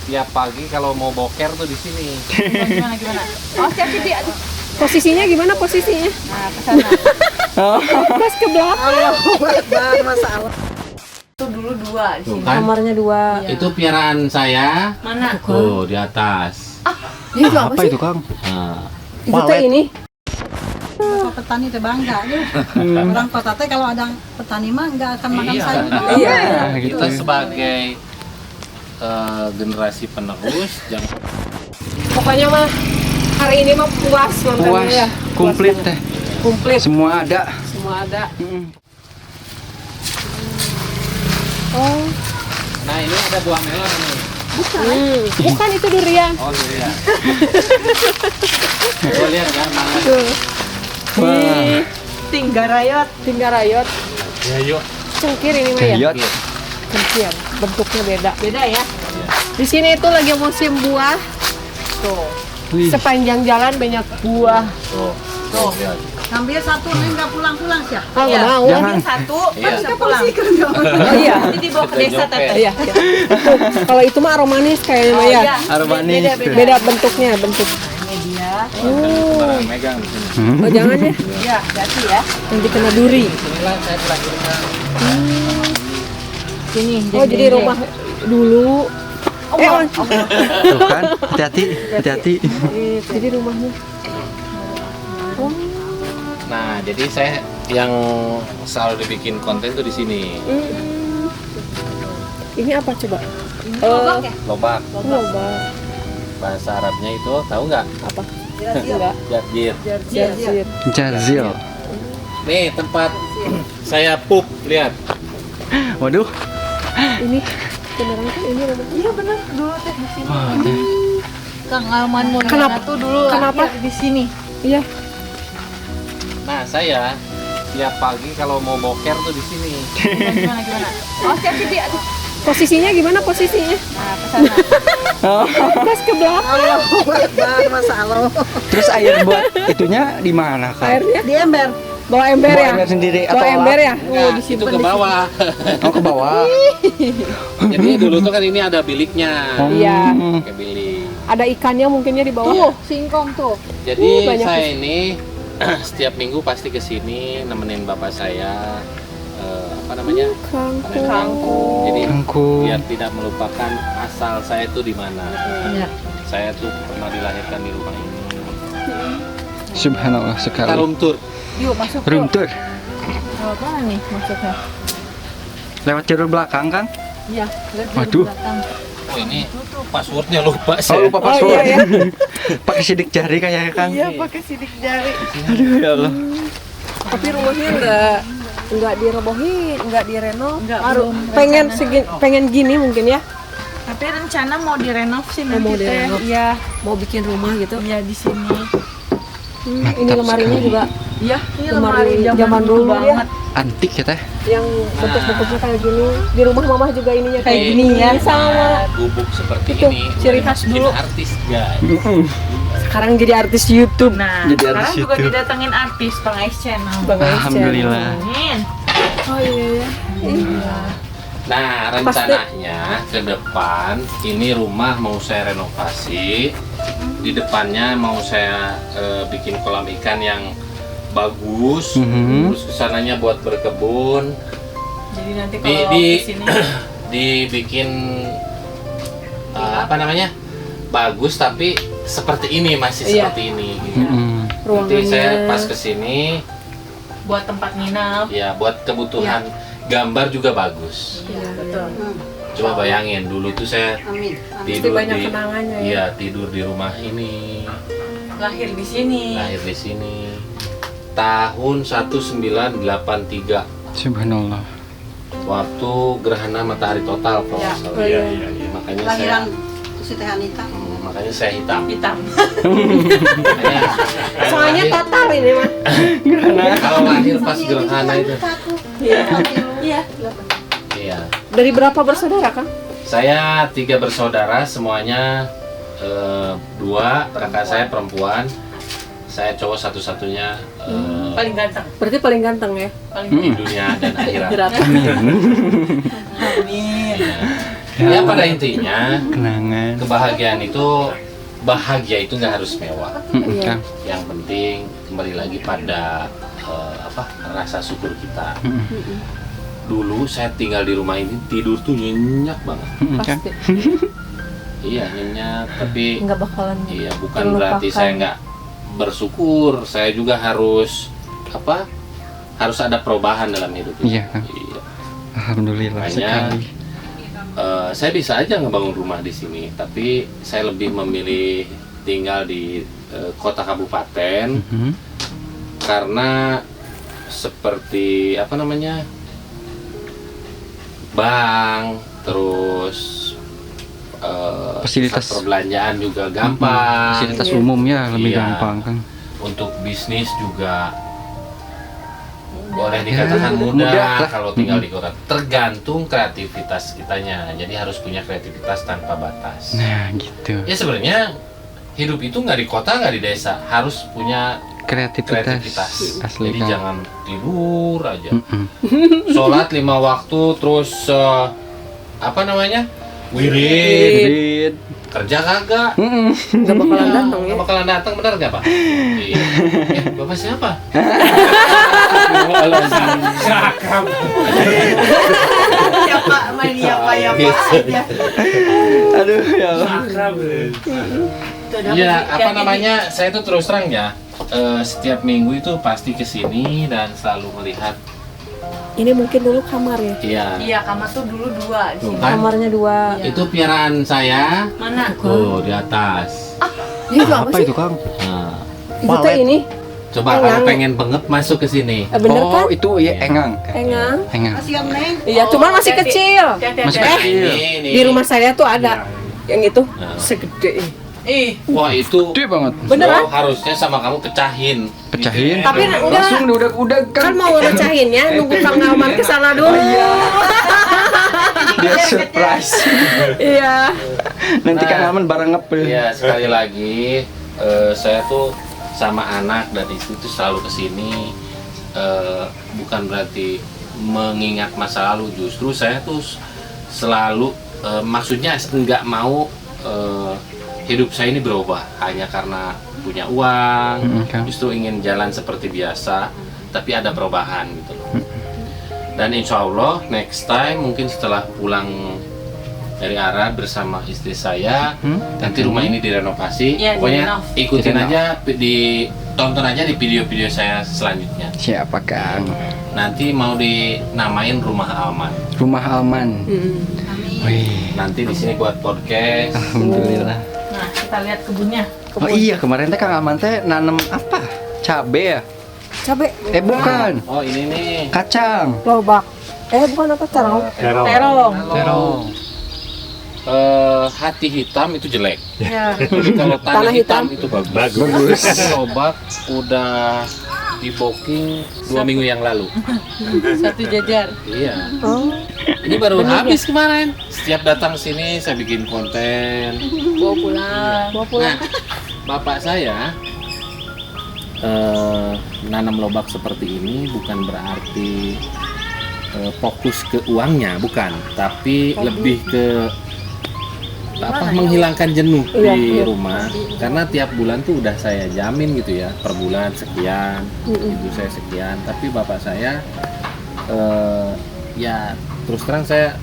tiap pagi kalau mau boker tuh di sini. Gimana? Oh, siap sih. Aduh. Posisinya gimana posisinya? Nah, ke sana. Pas ke belakang. Masalah. Itu dulu 2 di Tuh sini. kan? Kamarnya 2. Itu piaraan saya. Mana? Tuh di atas. Ini itu apa sih? itu Kang? Nah, Itu teh ini. Petani teh bangga ya. Orang kota teh kalau ada petani mah nggak akan makan iya. sayur. Iya. Kita sebagai generasi penerus jangan Pokoknya mah hari ini mah puas nontonnya Puas, ya. komplit Puas teh. Komplit. Semua ada. Semua ada. Oh. Nah ini ada buah melon nih. Bukan itu durian. Oh iya. Gue lihat ya mana. Tuh. Wah. Tinggarayot. Tinggarayot. Ya yuk. Cengkir ini mah ya. Kayot. Cengkir. Bentuknya beda. Beda ya? Di sini itu lagi musim buah. Tuh. Wih. Sepanjang jalan banyak buah. Tuh. Lihat. Ngambil satu nih nggak pulang-pulang sih. Oh, nggak mau. Jangan. Ambil 1, Iya. bisa pulang. Oh, iya. Nanti dibawa ke desa teteh. Iya. Tuh, kalau itu mah aromanis kayaknya mah ya. iya. Aromanis. Beda bentuknya, bentuk. Ini dia. Sembarangan megang di sini. Oh, jangan ya. Iya, hati ya. Nanti kena duri. Inilah saya melahirkan. Sini. Oh, jadi rumah dulu. Tuh kan, hati-hati. Jadi rumahnya. Oh. Nah jadi saya yang selalu dibikin konten tuh di sini. Ini apa coba? Lobak ya? Lobak. Lobak. Bahasa Arabnya itu tahu nggak? Apa? Enggak. Jarjir. Jarzir. Jazil. Nih tempat saya pup, lihat. Waduh. Ini beneran kan ini rumah. Iya benar, dulu teh di sini. Wah, teh. Kang Alman Mulyana Kenapa? tuh dulu Kenapa? lahir di sini. Iya. Nah saya tiap pagi kalau mau boker tuh di sini. Gimana? Oh, siap sih. Aduh. Posisinya gimana posisinya? Nah, ke sana. Pas ke belakang. Masalah. Terus air buat itunya di mana Kang? Airnya Di ember. bawa ember Bawa ya? ember sendiri Bawa atau ember olah? ya? Enggak, itu disimpan ke di bawah. Oh, ke bawah. Jadi dulu tuh kan ini ada biliknya. Iya. Pakai bilik. Ada ikannya mungkinnya di bawah. Tuh, singkong tuh. Jadi banyak saya ini setiap minggu pasti ke sini nemenin bapak saya apa namanya? Kangkung. Jadi Kangkung. biar tidak melupakan asal saya itu di mana. Iya. Saya tuh pernah dilahirkan di rumah ini. Subhanallah Kita sekali. room tour. Yuk, masuk yuk. Room tour. Lewat mana nih masuknya? Lewat jalur belakang Kang. Iya, lihat di Waduh. belakang. Oh ini passwordnya lupa Oh, saya. lupa password. Pakai sidik jari kayaknya Kang. Iya, pakai sidik jari. Aduh ya Allah. Tapi rumahnya enggak dirobohin, enggak direnov. Enggak, Baru belum pengen gini mungkin ya. Tapi rencana mau direnov sih Oh, mau nanti teh. direnov. Iya, Mau bikin rumah gitu. iya di sini. Ini lemarinya juga Iya, ini lemari lemari zaman dulu ya. banget. Antik ya teh. Yang bentuk-bentuknya kayak gini. Di rumah mama juga ininya kayak Ini gini ya. Sama. Gubuk seperti Itu, ini. ciri udah khas bikin dulu. Artis guys. Sekarang jadi artis YouTube. Nah, Jadi sekarang artis juga YouTube. didatengin artis Bang Ais Channel. Bang Ais Alhamdulillah. Amin. Oh iya. Nah, rencananya ke depan ini rumah mau saya renovasi. Di depannya mau saya bikin kolam ikan yang bagus. Terus kesananya buat berkebun. Jadi nanti Di kalau di di sini dibikin apa namanya? Bagus tapi seperti ini masih Iya. seperti ini. Gitu. Nanti Ruangannya. saya pas kesini buat tempat nginap. ya buat kebutuhan gambar juga bagus. Iya, betul. Coba bayangin dulu tuh saya Amin. tidur banyak di kenangannya ya. iya tidur di rumah ini, Lahir di sini. lahir di sini tahun 1983 Subhanallah. waktu gerhana matahari total kalau Ya, nggak salah. iya. Makanya Lahiran saya si Teh Anita. makanya saya hitam. Hitam. Makanya, Soalnya lahir- total ini mah. kalau lahir pas gerhana itu. Iya. Iya. Dari berapa bersaudara Kang? Saya 3 bersaudara, semuanya 2 kakak saya perempuan, saya cowok satu-satunya Paling ganteng. Berarti paling ganteng ya. Paling di dunia dan akhirat. Amin. Ya. Ya pada intinya Kenangan. kebahagiaan itu bahagia itu nggak harus mewah. Kang. Yang penting kembali lagi pada rasa syukur kita. Dulu saya tinggal di rumah ini tidur tuh nyenyak banget. Kang. Iya nyenyak, tapi Nggak bakalan. iya bukan berarti saya nggak bersyukur. Saya juga harus harus ada perubahan dalam hidup ini. Iya, Kang. Iya. Alhamdulillah Makanya, sekali. Saya bisa aja ngebangun rumah di sini, tapi saya lebih memilih tinggal di kota kabupaten karena seperti bank, terus Fasilitas. pusat perbelanjaan juga gampang, Fasilitas umum ya lebih Iya. gampang, Kang. untuk bisnis juga boleh Ya, dikatakan mudah mudah lah. kalau tinggal di kota. Tergantung kreativitas kitanya, jadi harus punya kreativitas tanpa batas. Nah, gitu. Ya sebenarnya hidup itu nggak di kota nggak di desa, harus punya kreativitas. Asli, Jadi Kang. jangan tidur aja. Mm-mm. Sholat 5 waktu, terus wirid, Rit. kerja kagak. Nggak bakalan datang ya. Nggak bakalan datang, benar nggak Pak? Iya. Bapak siapa? Siapa main siapa ya Pak aja. Aduh, ya Allah. Iya, saya tuh terus terang ya, setiap minggu itu pasti kesini dan selalu melihat. Ini mungkin dulu kamar ya. Iya. Iya, kamar tuh dulu 2 di Tuh sini. kan, Kamarnya 2. itu piaraan saya. Mana? Tuh di atas. Ini tuh apa Apa sih? itu, Kang? Nah, Itu tuh ini. coba kalau pengen banget masuk ke sini. Bener kan? Oh, itu ya engang. Engang. Engang. Kasihan Neng. Iya, cuman masih hati-hati. kecil. Masih Hati-hati. kecil. Ini. Di rumah saya tuh ada yang itu Nah. segede ini. Ih, Wah itu Gede banget. Beneran? lo harusnya sama kamu pecahin. Pecahin. Tapi enggak. Langsung udah Kan mau mecahinnya nunggu Kang Alman kesana dulu. dia surprise. Iya. Nanti Nah. Kang Aman bareng ngepel. Ya sekali lagi saya tuh sama anak dan istri tuh selalu kesini, bukan berarti mengingat masa lalu, justru saya tuh selalu maksudnya nggak mau hidup saya ini berubah hanya karena punya uang, Kang. justru ingin jalan seperti biasa tapi ada perubahan gitu loh. Dan insya Allah next time mungkin setelah pulang dari Arab bersama istri saya, nanti rumah ini direnovasi. Iya, Pokoknya direnov. ikutin Direnov. aja, tonton aja di video-video saya selanjutnya. Siapa, Kang? Nanti mau dinamain Rumah Alman. Rumah Alman. Wih, Nanti di sini buat podcast. alhamdulillah. nah kita lihat kebunnya. Oh iya, kemarin teh Kang Aman teh nanam apa? Cabe ya? Cabe. Bukan. Oh ini nih. Kacang. Lobak. Bukan apa terong. Terong. Terong. Hati hitam itu jelek. Ya. Tapi kalau tanah Tanah hitam, hitam. itu bagus. Lobak udah di booking 2 minggu yang lalu. Satu jajar. Iya. Oh. Ini baru habis kemarin. Setiap datang sini saya bikin konten. Bawa pulang. Nah, bapak saya nanam lobak seperti ini bukan berarti fokus ke uangnya, bukan, tapi lebih ke menghilangkan jenuh di rumah, karena tiap bulan tuh udah saya jamin gitu ya, per bulan sekian, ibu saya sekian, tapi bapak saya ya terus terang saya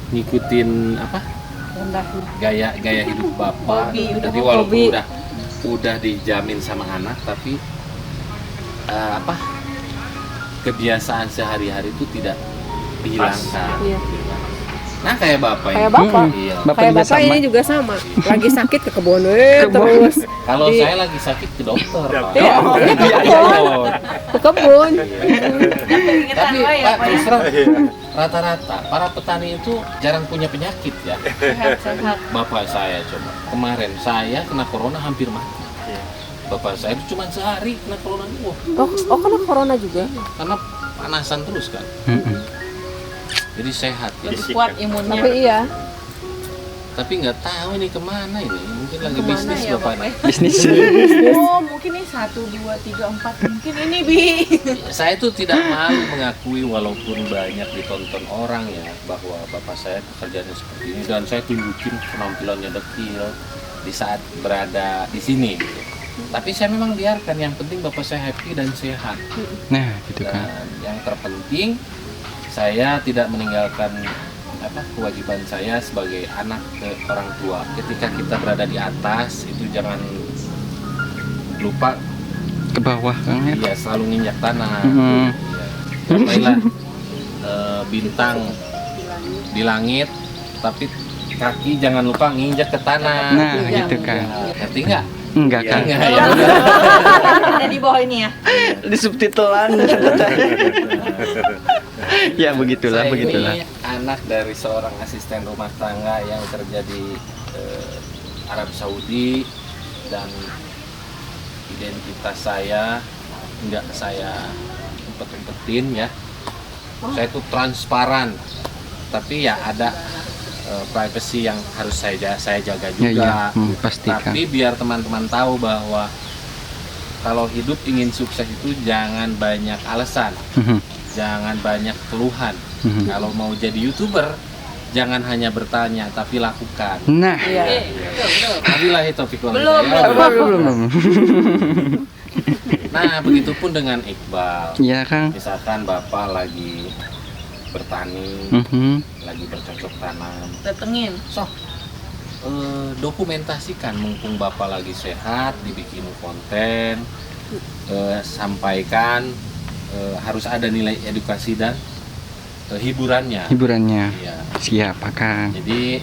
ngikutin gaya hidup bapak. Hobi, Jadi hobi. walaupun udah dijamin sama anak, tapi kebiasaan sehari-hari itu tidak dihilangkan. Iya. Nah kayak bapak Kayak ini. bapak. Iya. Bapak Kayak juga bapak sama. ini juga sama. Lagi sakit ke kebun Kebun. terus. Kalau Di- saya lagi sakit ke dokter, Pak. Iya, Iya, ke iya, kebun. Ke kebun. Tapi Pak, terus terang, rata-rata para petani itu jarang punya penyakit ya. Sehat. Bapak saya coba kemarin saya kena corona hampir mati. Bapak saya itu cuma sehari kena corona. Wah, Oh, kena corona juga. karena panasan terus kan. Jadi sehat ya. Lebih kuat imunnya. Tapi iya. tapi nggak tahu ini kemana ini. Mungkin lagi Kemana bisnis ya, bapak. Bapak? Bisnis. Oh, mungkin ini 1, 2, 3, 4. Mungkin ini, Bi. Saya tuh tidak malu mengakui walaupun banyak ditonton orang ya bahwa bapak saya pekerjaannya seperti ini, dan saya tunjukin penampilannya dekil di saat berada di sini gitu. Tapi saya memang biarkan, yang penting bapak saya happy dan sehat. Nah, gitu kan. Dan yang terpenting saya tidak meninggalkan kewajiban saya sebagai anak ke orang tua. Ketika kita berada di atas itu jangan lupa Ke bawah Kang ya. ya selalu nginjak tanah. Hmm. Ya. Capailah bintang di langit, tapi kaki jangan lupa nginjak ke tanah. Nah, Iya, gitu kan. Ya, ngerti nggak? Enggak Ya, kan. nggak, ya. Ada di bawah ini ya. Di subtitelan. Ya begitulah, Saya begitulah. ini anak dari seorang asisten rumah tangga yang kerja di Arab Saudi, dan identitas saya nggak saya umpet-umpetin ya. Saya itu transparan, tapi ya ada privacy yang harus saya jaga Ya, juga. ya. Pastikan. Tapi biar teman-teman tahu bahwa kalau hidup ingin sukses itu jangan banyak alasan, jangan banyak keluhan. Kalau mau jadi YouTuber, jangan hanya bertanya tapi lakukan. Nah, Iya. Wabillahi taufiq wal Belum, hidayah. belum. Nah, begitupun dengan Iqbal. Iya Kang. Misalkan Bapak lagi bertani, lagi bercocok tanam, Datengin. dokumentasikan mumpung Bapak lagi sehat, dibikin konten, sampaikan, harus ada nilai edukasi dan hiburannya. Hiburannya. Iya. Siapa Kang? Jadi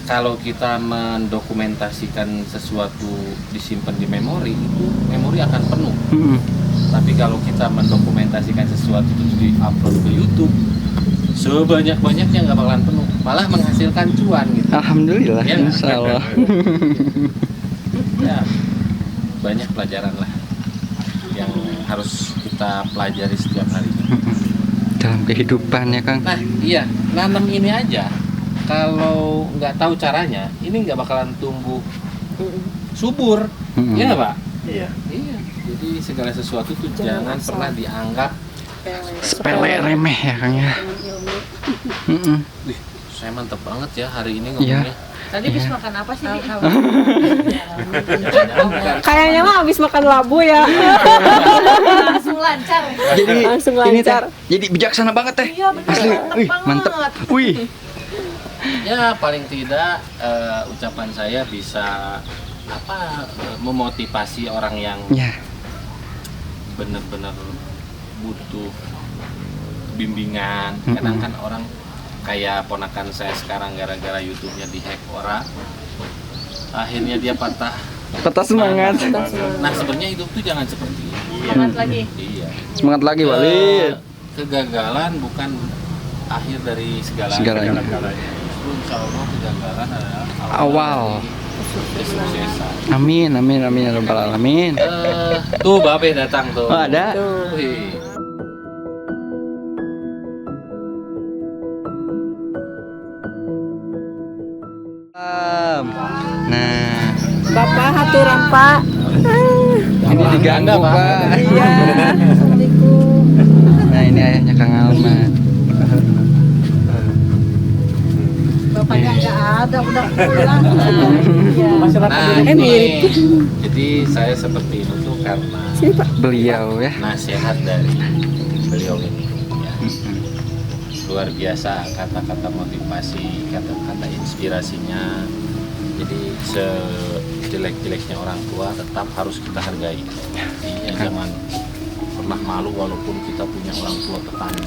kalau kita mendokumentasikan sesuatu disimpan di memori, itu memori akan penuh. Tapi kalau kita mendokumentasikan sesuatu terus di-upload ke YouTube, sebanyak-banyaknya nggak bakalan penuh, malah menghasilkan cuan gitu. Alhamdulillah, Ya. insya Allah. Ya, banyak pelajaran lah yang harus kita pelajari setiap hari. Dalam kehidupan ya Kang. Nah, iya, nanam ini aja kalau nggak tahu caranya, ini nggak bakalan tumbuh subur. Iya nggak, Pak? Iya. Iya. Jadi segala sesuatu tuh jangan pernah dianggap Sepele remeh ya Kang ya. wih, saya mantep banget ya hari ini Iya. ngomongnya. Tadi habis makan apa sih, Bi? Kayaknya mah habis makan labu ya. Langsung lancar. Jadi Langsung ini teh, lancar. jadi bijaksana banget teh. Iya, bener. Asli, wih, Mantep mantep. banget. Wih, Ya paling tidak ucapan saya bisa memotivasi orang yang ya, benar-benar butuh bimbingan. Kadang kan orang kayak ponakan saya sekarang gara-gara YouTube-nya dihack orang, akhirnya dia patah semangat. Nah, sebenarnya hidup tuh jangan seperti ini. Semangat lagi. Iya. Semangat lagi Walid. Kegagalan bukan akhir dari Segalanya. Justru insya Allah kegagalan adalah Awal. dari kesuksesan. Amin, amin, amin ya rabbal alamin. Tuh Babe datang tuh. Oh, ada? Wih. Nah, Bapak haturan Pak. ini diganggu Pak. Pak. Iya. Nah, ini ayahnya Kang Alman. Bapaknya nggak ada, udah pulang. Nah, ini. Jadi saya seperti itu tuh karena Beliau ya. nasihat dari beliau ini. Ya. Luar biasa kata-kata motivasi, kata-kata inspirasinya. Jadi sejelek-jeleknya orang tua tetap harus kita hargai. Iya, jangan pernah malu walaupun kita punya orang tua petani.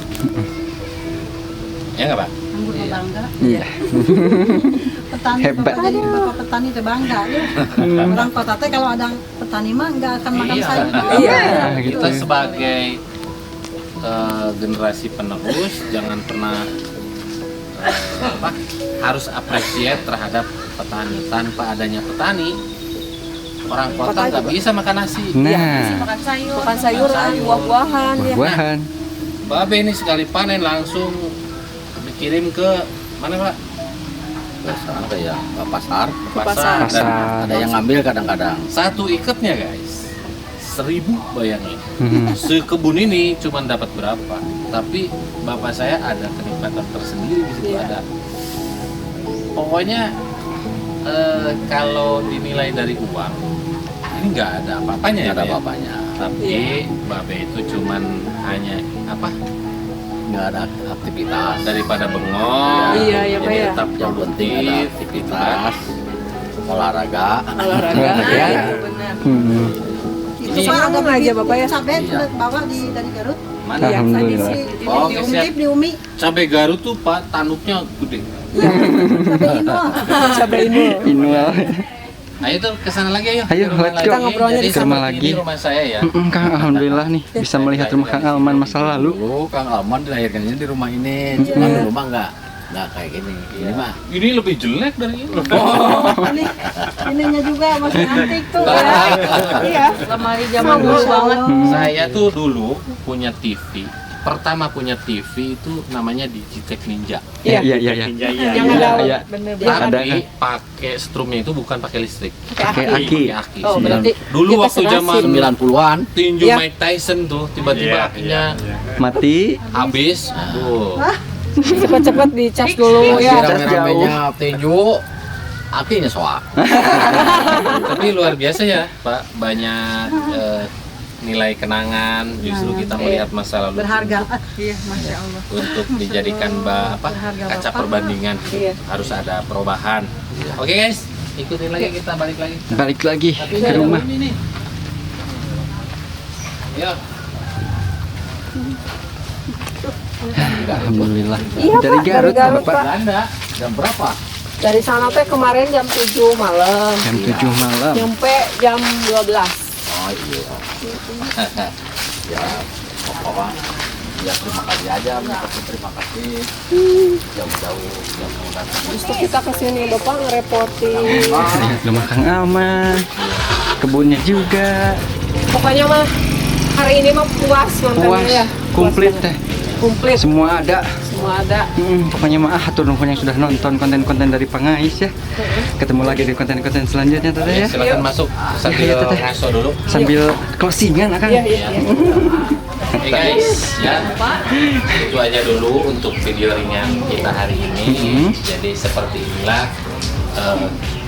Ya nggak, Pak? Anggur tetangga. Iya. Petani, Hebat. Bapak jadi bapak petani teh bangga ya. Orang kota teh kalau ada petani mah nggak akan makan Iya. sayur. Iya, gitu. Kita sebagai generasi penerus jangan pernah harus appreciate terhadap petani. Tanpa adanya petani, orang kota nggak bisa makan nasi. Nah, Makan sayur. Makan sayuran, buah-buahan ya. buah-buahan. Babe ini sekali panen langsung dikirim ke mana, Pak? Biasanya kayak pasar, pasar. Dan Pasar. ada yang ngambil kadang-kadang. satu ikatnya guys 1.000, bayangin. Mhm. Sekebun ini cuma dapat berapa, tapi bapak saya ada kenikmatan tersendiri di situ. Ada pokoknya kalau dinilai dari uang ini nggak ada apa-apanya ya, Nggak ada Pak, ya? apa-apanya. Tapi bapak itu cuman hanya apa Nggak ada aktivitas. daripada bengong. Iya, iya, Pak, jadi ya. tetap Yang penting ada produktif, aktivitas, olahraga. Olahraga. Ya. Iya, benar. Hmm. Itu Ini kan ada ngomong aja, bibit Bapak, ya? cabai Iya. sudah bawa dari Garut. Mana? Iya, Alhamdulillah. tadi sih. Oh, Diungkip di Umi. Cabai Garut tuh Pak, tanduknya gede. Cabai Ino. Cabai ini. Inual. Ayo tuh kesana lagi ayo. Ayo, Ke rumah let's lagi. go. Kita ngobrolnya Jadi di rumah seperti lagi. ini rumah saya ya. Kang, alhamdulillah nih bisa melihat rumah Kang Alman masa lalu. Dulu Kang Alman dilahirkannya di rumah ini, cuma dulu mah nggak kayak gini. Ini mah Ini lebih jelek dari ini. Ini ininya juga masih antik tuh ya. Iya. Lemari zaman dulu banget. Saya tuh dulu punya TV. Pertama punya TV itu namanya Digitech Ninja. Iya, iya, iya. Yang ada Iya. bener-bener. Ada, Tapi kan? pakai strumnya itu bukan pakai listrik. Pakai aki. Pakai aki. Oh, berarti Dulu kita waktu serasin. zaman 90-an. tinju Iya. Mike Tyson tuh tiba-tiba akinya Mati. habis. Aduh. Cepet-cepet dicas dulu Masih ya. rame-ramenya tinju, akinya soak. Tapi luar biasa ya, Pak. Banyak nilai kenangan. Justru kita melihat masa lalu Berharga. Iya, Masya Allah. untuk dijadikan kaca perbandingan. Iya. Harus ada perubahan. Oke guys, ikutin lagi kita balik lagi. Balik lagi Tapi ke rumah. ini nih. Ayo. Alhamdulillah. Iya, Dari Pak, Garut, dari Garut, Bapak. Pak. Belanda jam berapa? Dari sana teh kemarin jam 7 malam. Jam 7 malam. Nyampe jam 12. Oh iya. Ya, pokoknya ya terima kasih aja, mengucapkan terima kasih. Jauh-jauh yang mau datang. Terus tuh kita kesini Bapak ngerepotin. Lihat rumah Kang Alman. Kebunnya juga. Pokoknya mah hari ini mah puas nontonnya Puas. ya. Komplit teh. Komplit. Semua ada. Semua ada. Pokoknya mah hatur nuhun yang sudah nonton konten-konten dari Pangais ya. Ketemu lagi di konten-konten selanjutnya Teh ya. Silakan masuk sambil Iya, Teteh. ngaso dulu. Sambil closingan akan. Iya, iya, iya. Oke guys, ya itu aja dulu untuk video ringan kita hari ini. Jadi seperti inilah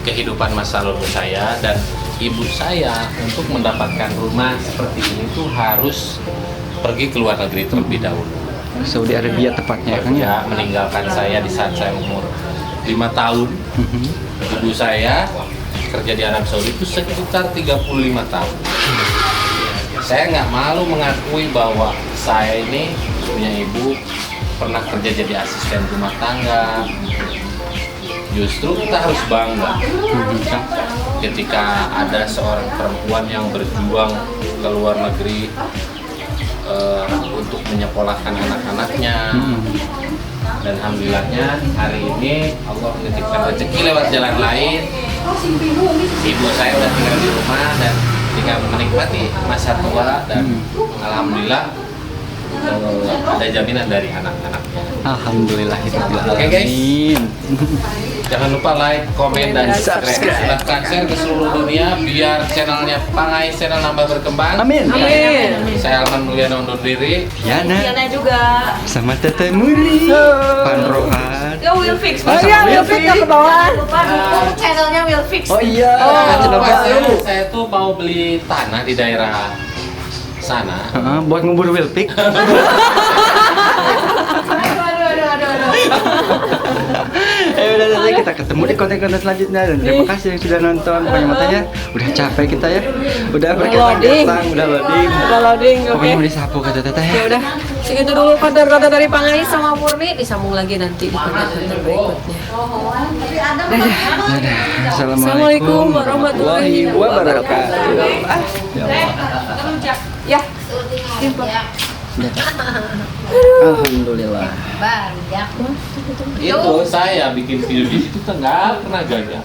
kehidupan masa lalu saya dan ibu saya. Untuk mendapatkan rumah seperti ini tuh harus pergi ke luar negeri terlebih dahulu. Saudi Arabia tepatnya kan ya. Kerja meninggalkan saya di saat saya umur 5 tahun. Ibu saya kerja di Arab Saudi itu sekitar 35 tahun. Saya nggak malu mengakui bahwa saya ini punya ibu pernah kerja jadi asisten rumah tangga. Justru kita harus bangga ketika ada seorang perempuan yang berjuang ke luar negeri untuk menyekolahkan anak-anaknya. Dan alhamdulillahnya hari ini Allah menitipkan rezeki lewat jalan lain. Ibu saya udah tinggal di rumah dan tinggal menikmati masa tua dan alhamdulillah ada jaminan dari anak-anaknya. Alhamdulillah itu. Oke, guys. Jangan lupa like, komen, dan subscribe. Silahkan share ke seluruh dunia biar channelnya Pangais channel nambah berkembang. Amin. Amin. Saya Alman Mulyana undur diri. Yana Diana juga. sama Teteh Muri. Panroan. Ya Will Fix. Oh iya, Will Fix ke bawah. Lupa dukung channelnya Will Fix. Oh iya. Jangan lupa Coba. saya tuh mau beli tanah di daerah sana. Buat ngubur Wilpik. Udah selesai, kita ketemu di konten-konten selanjutnya dan terima kasih yang sudah nonton. Pokoknya matanya udah capek kita ya. Udah loading. udah loading. Udah loading, oke. Pokoknya mau disapu kata Teteh ya. Ya udah, segitu dulu konten-konten dari Pangais sama Murni. Disambung lagi nanti di konten-konten berikutnya. Dadah. Assalamualaikum warahmatullahi wabarakatuh. Ya. Alhamdulillah. Itu saya bikin video di situ nggak pernah gagal.